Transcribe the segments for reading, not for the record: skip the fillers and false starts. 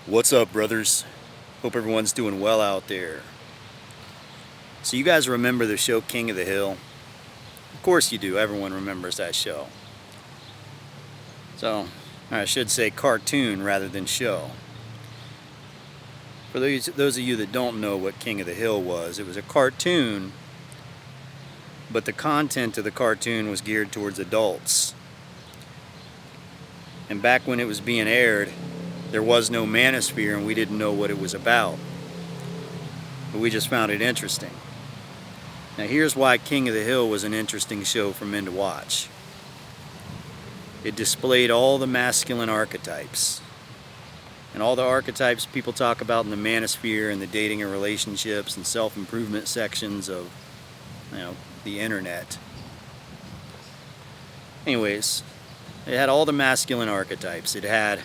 What's up, brothers? Hope everyone's doing well out there. So you guys remember the show King of the Hill? Of course you do. Everyone remembers that show. So, I should say cartoon rather than show. For those of you that don't know what King of the Hill was, it was a cartoon, but the content of the cartoon was geared towards adults. And back when it was being aired, there was no Manosphere and we didn't know what it was about. But we just found it interesting. Now here's why King of the Hill was an interesting show for men to watch. It displayed all the masculine archetypes. And all the archetypes people talk about in the Manosphere and the dating and relationships and self-improvement sections of, the internet. Anyways, it had all the masculine archetypes. It had,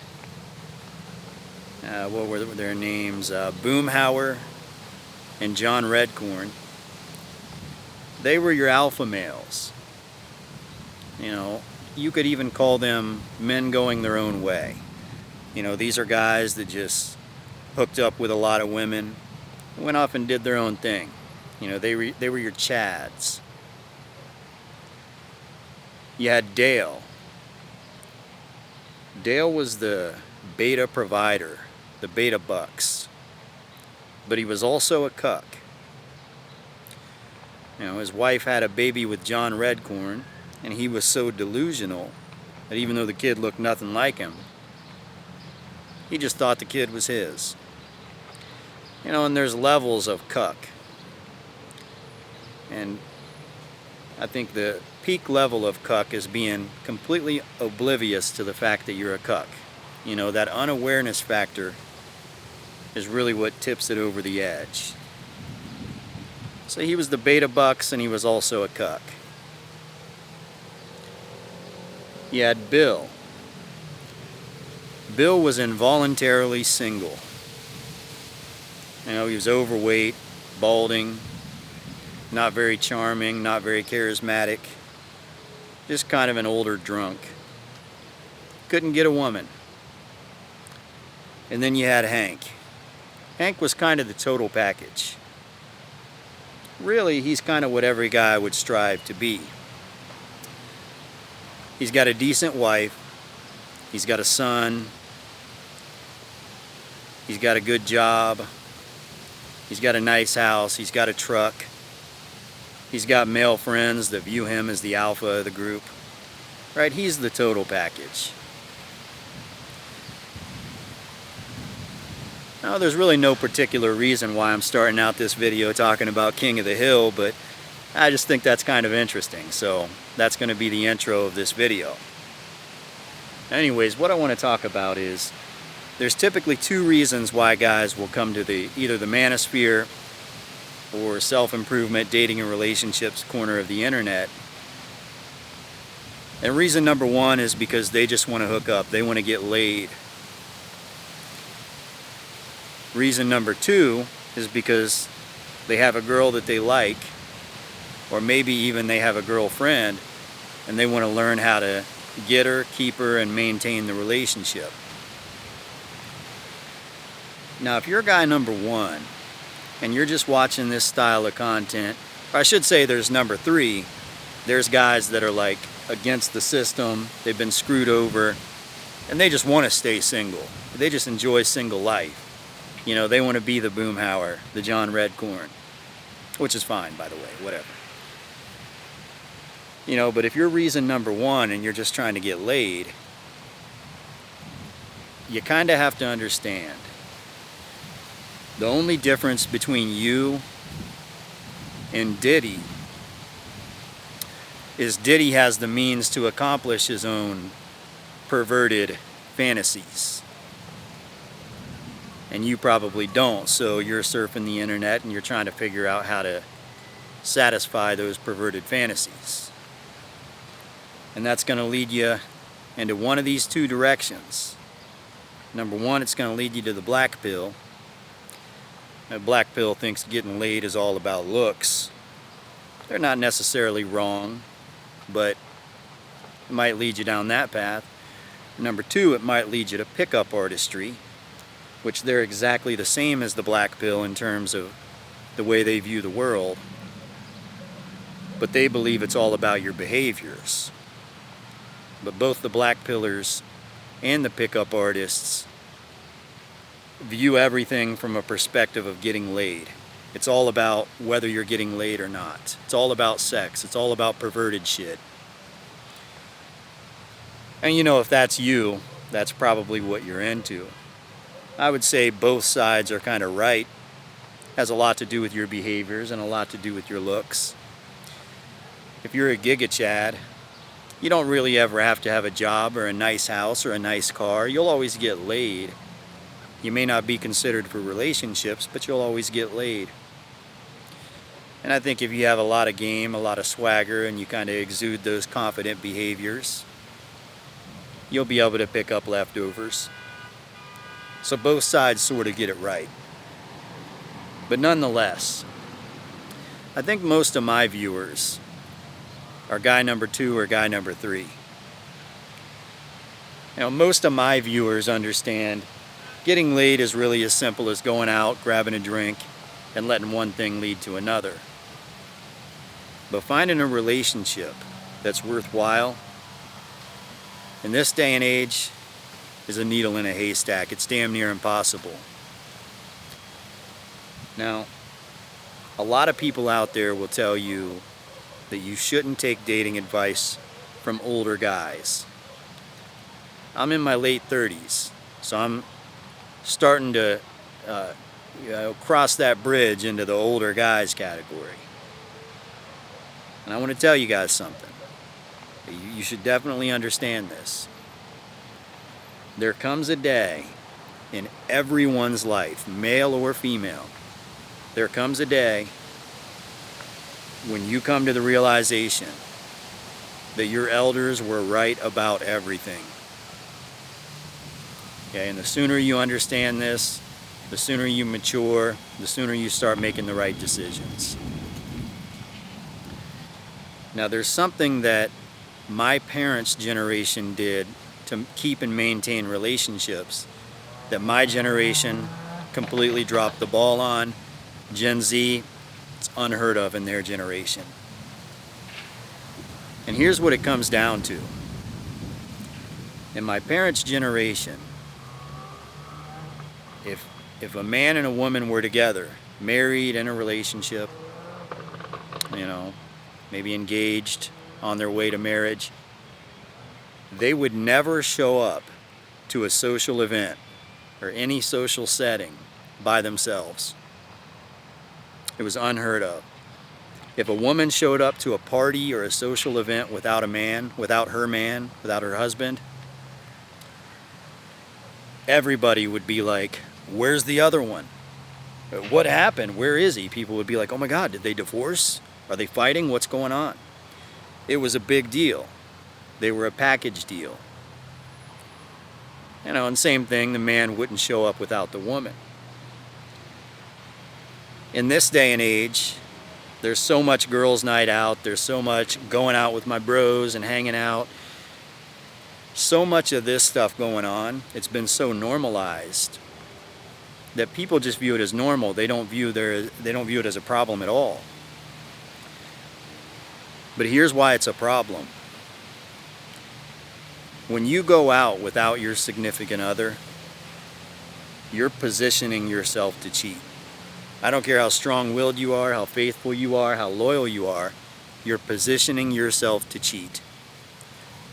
what were their names? Boomhauer and John Redcorn. They were your alpha males. You could even call them men going their own way. These are guys that just hooked up with a lot of women, went off and did their own thing. They were your Chads. You had Dale. Dale was the beta provider, the beta bucks. But he was also a cuck. His wife had a baby with John Redcorn, and he was so delusional that even though the kid looked nothing like him, he just thought the kid was his. And there's levels of cuck. And I think the peak level of cuck is being completely oblivious to the fact that you're a cuck. That unawareness factor is really what tips it over the edge. So he was the beta bucks and he was also a cuck. You had Bill. Bill was involuntarily single. He was overweight, balding, not very charming, not very charismatic, just kind of an older drunk. Couldn't get a woman. And then you had Hank. Hank was kind of the total package. Really, he's kind of what every guy would strive to be. He's got a decent wife. He's got a son. He's got a good job. He's got a nice house. He's got a truck. He's got male friends that view him as the alpha of the group. Right? He's the total package. Now, there's really no particular reason why I'm starting out this video talking about King of the Hill, but I just think that's kind of interesting. So that's going to be the intro of this video. Anyways, what I want to talk about is there's typically two reasons why guys will come to either the Manosphere or self-improvement, dating and relationships corner of the internet. And reason number one is because they just want to hook up. They want to get laid. Reason number two is because they have a girl that they like, or maybe even they have a girlfriend, and they want to learn how to get her, keep her, and maintain the relationship. Now, if you're guy number one, and you're just watching this style of content, or I should say there's number three, there's guys that are like against the system, they've been screwed over, and they just want to stay single. They just enjoy single life. They want to be the Boomhauer, the John Redcorn, which is fine, by the way, whatever. But if you're reason number one and you're just trying to get laid, you kind of have to understand the only difference between you and Diddy is Diddy has the means to accomplish his own perverted fantasies. And you probably don't, so you're surfing the internet and you're trying to figure out how to satisfy those perverted fantasies. And that's going to lead you into one of these two directions. Number one, it's going to lead you to the black pill. The black pill thinks getting laid is all about looks. They're not necessarily wrong, but it might lead you down that path. Number two, it might lead you to pickup artistry. which they're exactly the same as the black pill in terms of the way they view the world, but they believe it's all about your behaviors. But both the black pillars and the pickup artists view everything from a perspective of getting laid. It's all about whether you're getting laid or not. It's all about sex. It's all about perverted shit. And you know, if that's you, that's probably what you're into. I would say both sides are kind of right. Has a lot to do with your behaviors and a lot to do with your looks. If you're a Giga Chad, you don't really ever have to have a job or a nice house or a nice car. You'll always get laid. You may not be considered for relationships, but you'll always get laid. And I think if you have a lot of game, a lot of swagger, and you kind of exude those confident behaviors, you'll be able to pick up leftovers. So both sides sort of get it right. But nonetheless, I think most of my viewers are guy number 2 or guy number 3. You know, most of my viewers understand getting laid is really as simple as going out, grabbing a drink, and letting one thing lead to another. But finding a relationship that's worthwhile in this day and age is a needle in a haystack. It's damn near impossible. Now, a lot of people out there will tell you that you shouldn't take dating advice from older guys. I'm in my late 30s, so I'm starting to cross that bridge into the older guys category. And I want to tell you guys something. You should definitely understand this. There comes a day in everyone's life, male or female, there comes a day when you come to the realization that your elders were right about everything. Okay, and the sooner you understand this, the sooner you mature, the sooner you start making the right decisions. Now, there's something that my parents' generation did to keep and maintain relationships that my generation completely dropped the ball on. Gen Z, it's unheard of in their generation. And here's what it comes down to. In my parents' generation, if a man and a woman were together, married in a relationship, you know, maybe engaged on their way to marriage, they would never show up to a social event or any social setting by themselves. It was unheard of. If a woman showed up to a party or a social event without a man, without her husband, everybody would be like, where's the other one? What happened? Where is he? People would be like, oh my God, did they divorce? Are they fighting? What's going on? It was a big deal. They were a package deal. You know, and same thing, the man wouldn't show up without the woman. In this day and age, there's so much girls' night out, there's so much going out with my bros and hanging out. So much of this stuff going on, it's been so normalized that people just view it as normal. They don't view it as a problem at all. But here's why it's a problem. When you go out without your significant other, you're positioning yourself to cheat. I don't care how strong-willed you are, how faithful you are, how loyal you are, you're positioning yourself to cheat.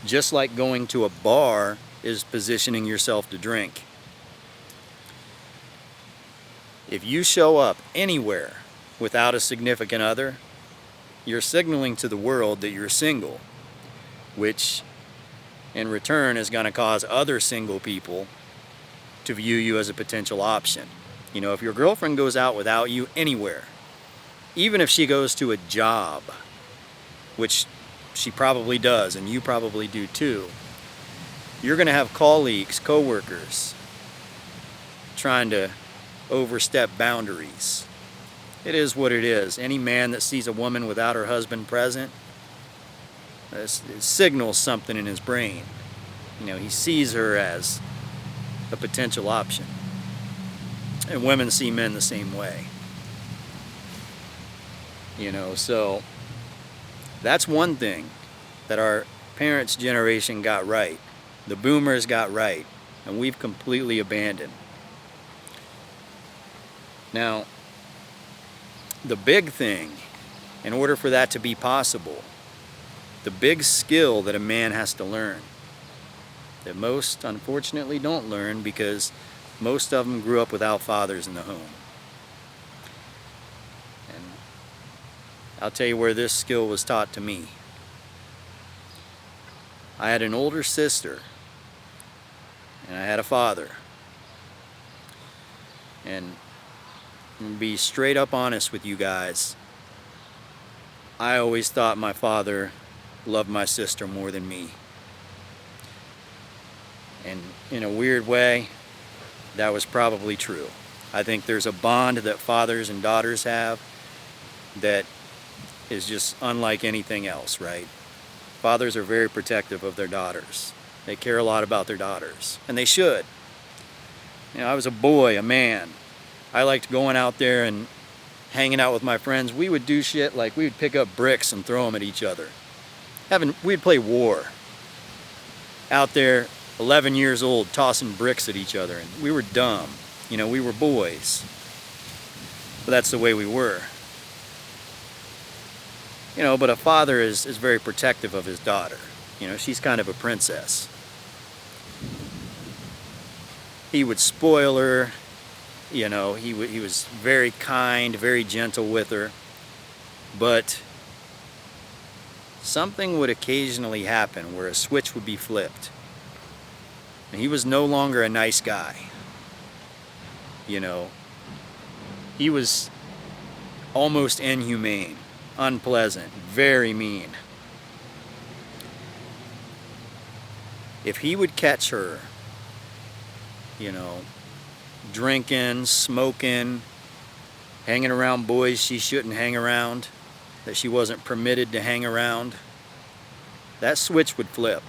Just like going to a bar is positioning yourself to drink. If you show up anywhere without a significant other, you're signaling to the world that you're single, which in return is going to cause other single people to view you as a potential option. You know, if your girlfriend goes out without you anywhere, even if she goes to a job, which she probably does and you probably do too, you're going to have colleagues, coworkers trying to overstep boundaries. It is what it is. Any man that sees a woman without her husband present, it signals something in his brain. You know, he sees her as a potential option. And women see men the same way. You know, so that's one thing that our parents' generation got right. The boomers got right, and we've completely abandoned. Now, the big thing, in order for that to be possible, the big skill that a man has to learn, that most unfortunately don't learn because most of them grew up without fathers in the home. And I'll tell you where this skill was taught to me. I had an older sister, and I had a father. And I'm gonna be straight up honest with you guys. I always thought my father loved my sister more than me. And in a weird way, that was probably true. I think there's a bond that fathers and daughters have that is just unlike anything else, right? Fathers are very protective of their daughters. They care a lot about their daughters, and they should. You know, I was a boy, a man. I liked going out there and hanging out with my friends. We would do shit like we would pick up bricks and throw them at each other. We'd play war. Out there, 11 years old, tossing bricks at each other, and we were dumb. You know, we were boys. But that's the way we were. You know, but a father is very protective of his daughter. You know, she's kind of a princess. He would spoil her. You know, he was very kind, very gentle with her. But something would occasionally happen where a switch would be flipped. And he was no longer a nice guy. You know, he was almost inhumane, unpleasant, very mean. If he would catch her, you know, drinking, smoking, hanging around boys she shouldn't hang around, that she wasn't permitted to hang around, that switch would flip.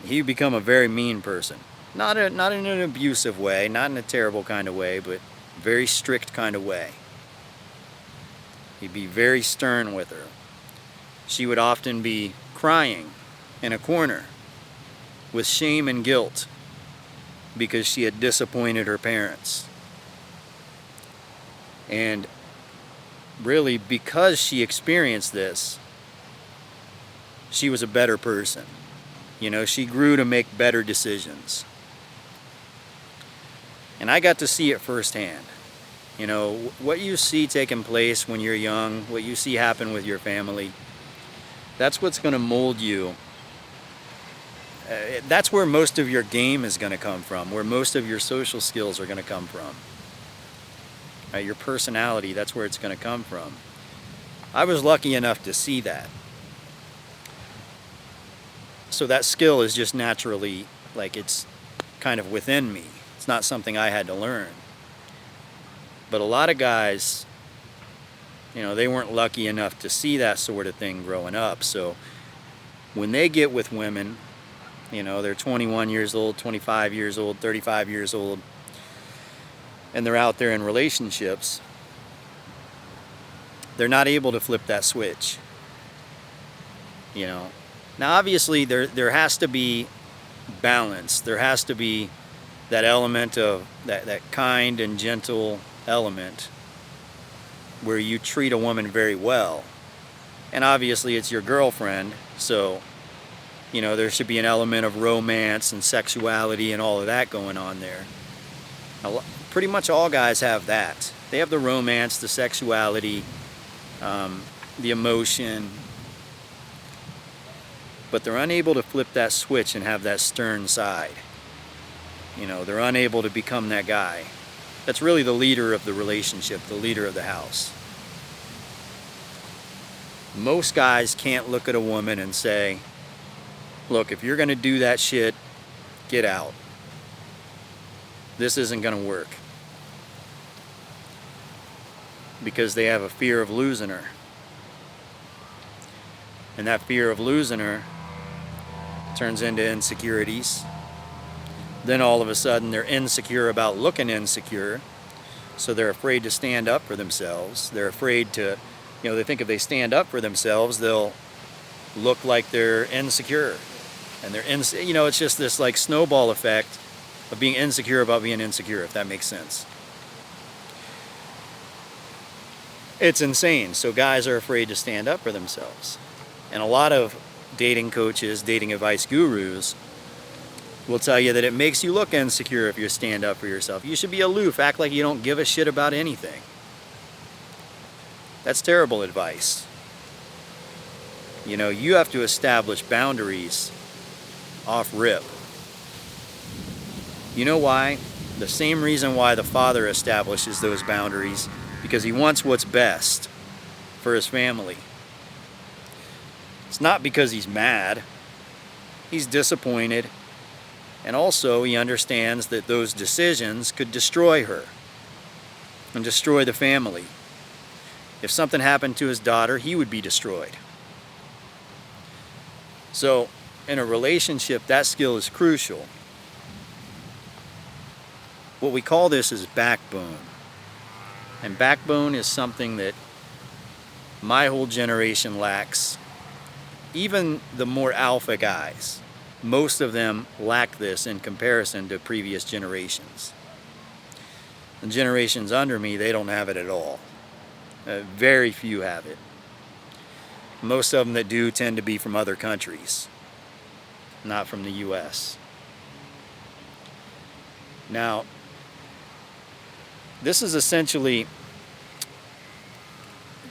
He'd become a very mean person. Not in an abusive way, not in a terrible kind of way, but very strict kind of way. He'd be very stern with her. She would often be crying in a corner with shame and guilt because she had disappointed her parents. And really, because she experienced this, she was a better person. You know, she grew to make better decisions. And I got to see it firsthand. You know, what you see taking place when you're young, what you see happen with your family, that's what's going to mold you. That's where most of your game is going to come from, where most of your social skills are going to come from. Your personality, that's where it's going to come from. I was lucky enough to see that. So that skill is just naturally, like, it's kind of within me. It's not something I had to learn. But a lot of guys, you know, they weren't lucky enough to see that sort of thing growing up. So when they get with women, you know, they're 21 years old, 25 years old, 35 years old, and they're out there in relationships, they're not able to flip that switch. You know, now obviously there has to be balance. There has to be that element of that kind and gentle element where you treat a woman very well. And obviously it's your girlfriend, so you know, there should be an element of romance and sexuality and all of that going on there. Pretty much all guys have that. They have the romance, the sexuality, the emotion, but they're unable to flip that switch and have that stern side. You know, they're unable to become that guy. That's really the leader of the relationship, the leader of the house. Most guys can't look at a woman and say, look, if you're going to do that shit, get out. This isn't going to work. Because they have a fear of losing her. And that fear of losing her turns into insecurities. Then all of a sudden they're insecure about looking insecure, so they're afraid to stand up for themselves. They're afraid to, they think if they stand up for themselves, they'll look like they're insecure. And it's just this like snowball effect of being insecure about being insecure, if that makes sense. It's insane. So guys are afraid to stand up for themselves. And a lot of dating coaches, dating advice gurus will tell you that it makes you look insecure if you stand up for yourself. You should be aloof, act like you don't give a shit about anything. That's terrible advice. You have to establish boundaries off rip. You know why? The same reason why the father establishes those boundaries, because he wants what's best for his family. It's not because he's mad. He's disappointed. And also he understands that those decisions could destroy her and destroy the family. If something happened to his daughter, he would be destroyed. So in a relationship, that skill is crucial. What we call this is backbone. And backbone is something that my whole generation lacks. Even the more alpha guys, most of them lack this in comparison to previous generations. The generations under me, they don't have it at all. Very few have it. Most of them that do tend to be from other countries, not from the US. Now, this is essentially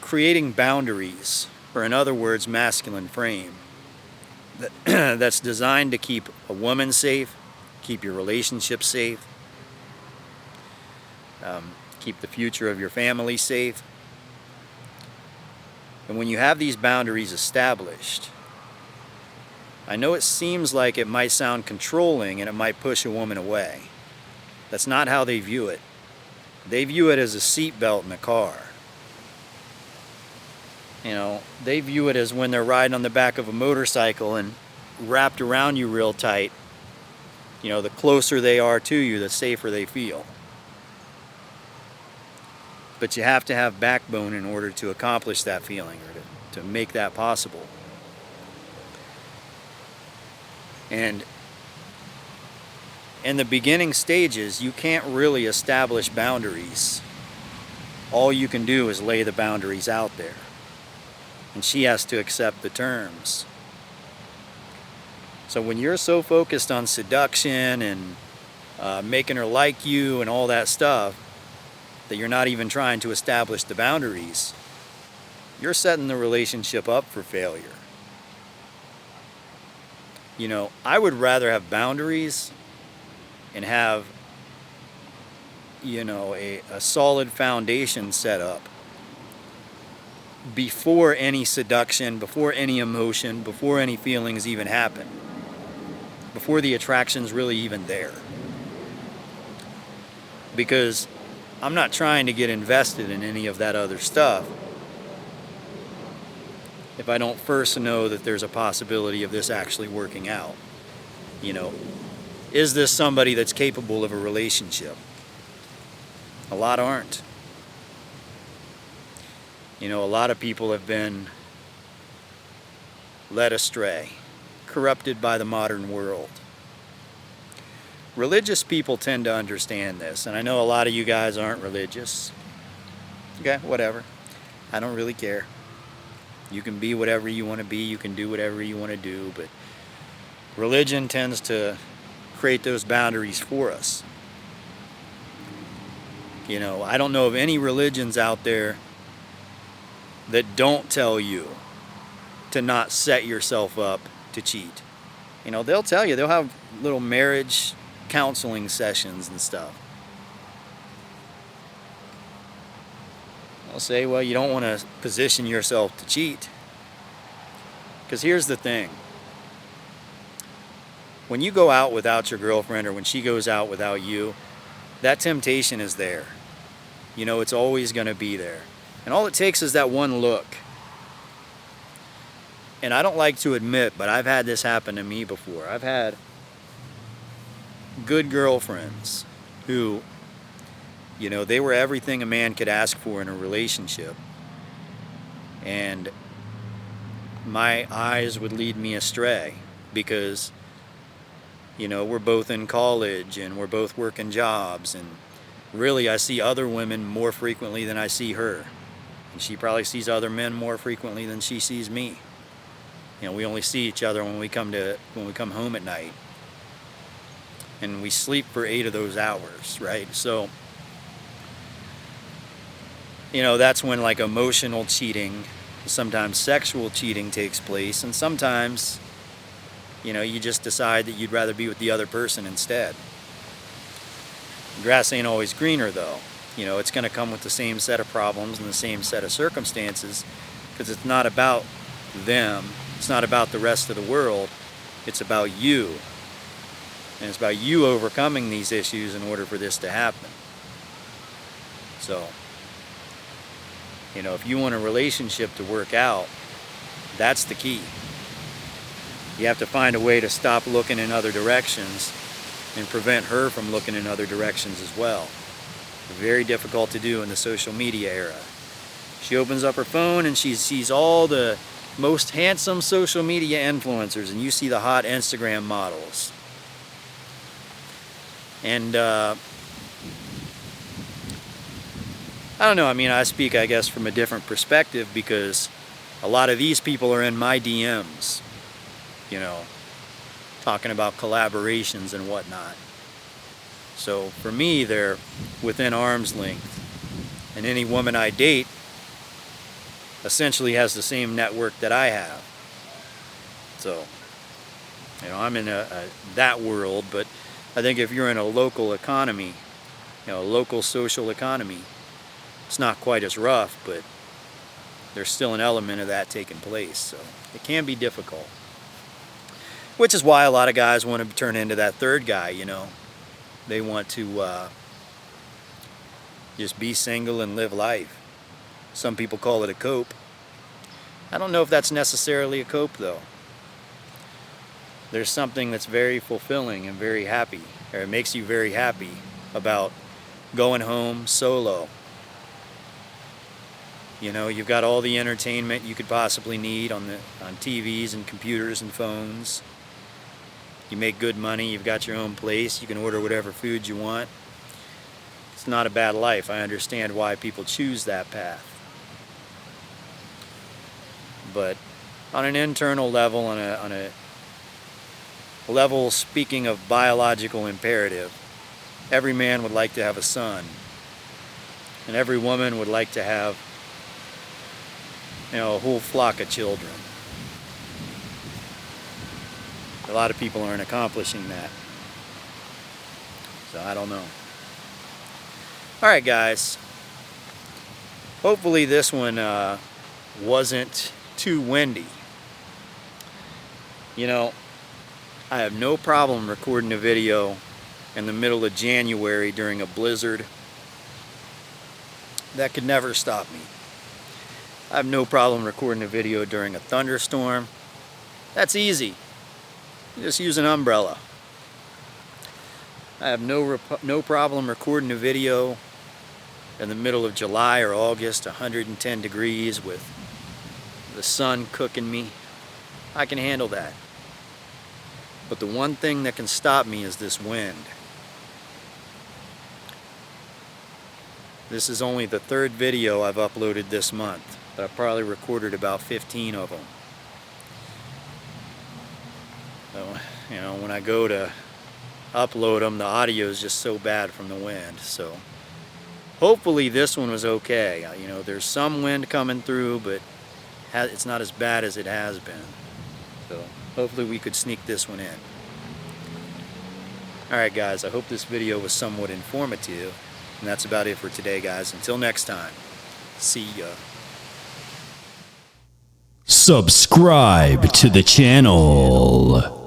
creating boundaries, or in other words, masculine frame, that's designed to keep a woman safe, keep your relationship safe, keep the future of your family safe. And when you have these boundaries established, I know it seems like it might sound controlling and it might push a woman away. That's not how they view it. They view it as a seatbelt in a car. They view it as when they're riding on the back of a motorcycle and wrapped around you real tight. The closer they are to you, the safer they feel. But you have to have backbone in order to accomplish that feeling, or to make that possible. And in the beginning stages, you can't really establish boundaries. All you can do is lay the boundaries out there. And she has to accept the terms. So when you're so focused on seduction and making her like you and all that stuff, that you're not even trying to establish the boundaries, you're setting the relationship up for failure. I would rather have boundaries and have, a solid foundation set up before any seduction, before any emotion, before any feelings even happen, before the attraction's really even there. Because I'm not trying to get invested in any of that other stuff if I don't first know that there's a possibility of this actually working out. Is this somebody that's capable of a relationship? A lot aren't. A lot of people have been led astray, corrupted by the modern world. Religious people tend to understand this, and I know a lot of you guys aren't religious. Okay, whatever. I don't really care. You can be whatever you want to be, you can do whatever you want to do, but religion tends to create those boundaries for us. I don't know of any religions out there that don't tell you to not set yourself up to cheat. They'll tell you, they'll have little marriage counseling sessions and stuff. They'll say, well, you don't want to position yourself to cheat. Because here's the thing. When you go out without your girlfriend, or when she goes out without you, that temptation is there. It's always going to be there. And all it takes is that one look. And I don't like to admit, but I've had this happen to me before. I've had good girlfriends who, you know, they were everything a man could ask for in a relationship. And my eyes would lead me astray because, you know, we're both in college and we're both working jobs, and really I see other women more frequently than I see her. And she probably sees other men more frequently than she sees me. You know, we only see each other when we come home at night. And we sleep for 8 of those hours, right? So, you know, that's when like emotional cheating, sometimes sexual cheating takes place, and sometimes, you know, you just decide that you'd rather be with the other person instead. Grass ain't always greener though. You know, it's going to come with the same set of problems and the same set of circumstances, because it's not about them, it's not about the rest of the world, it's about you. And it's about you overcoming these issues in order for this to happen. So, you know, if you want a relationship to work out, that's the key. You have to find a way to stop looking in other directions and prevent her from looking in other directions as well. Very difficult to do in the social media era. She opens up her phone and she sees all the most handsome social media influencers, and you see the hot Instagram models. And I don't know, I mean, I speak, I guess, from a different perspective because a lot of these people are in my DMs, you know, talking about collaborations and whatnot. So for me, they're within arm's length. And any woman I date essentially has the same network that I have. So, you know, I'm in that world, but I think if you're in a local economy, you know, a local social economy, it's not quite as rough, but there's still an element of that taking place. So it can be difficult. Which is why a lot of guys want to turn into that third guy, you know. They want to just be single and live life. Some people call it a cope. I don't know if that's necessarily a cope, though. There's something that's very fulfilling and very happy, or it makes you very happy about going home solo. You know, you've got all the entertainment you could possibly need on TVs and computers and phones. You make good money, you've got your own place, you can order whatever food you want. It's not a bad life. I understand why people choose that path. But on an internal level, on a level, speaking of biological imperative, every man would like to have a son, and every woman would like to have, you know, a whole flock of children. A lot of people aren't accomplishing that, so I don't know. Alright guys, hopefully this one wasn't too windy. You know, I have no problem recording a video in the middle of January during a blizzard. That could never stop me. I have no problem recording a video during a thunderstorm. That's easy. You just use an umbrella. I have no problem recording a video in the middle of July or August, 110 degrees with the sun cooking me. I can handle that. But the one thing that can stop me is this wind. This is only the third video I've uploaded this month, but I've probably recorded about 15 of them. So, you know, when I go to upload them, the audio is just so bad from the wind. So hopefully this one was okay. You know, there's some wind coming through, but it's not as bad as it has been. So hopefully we could sneak this one in. Alright guys, I hope this video was somewhat informative. And that's about it for today, guys. Until next time, see ya. Subscribe to the channel.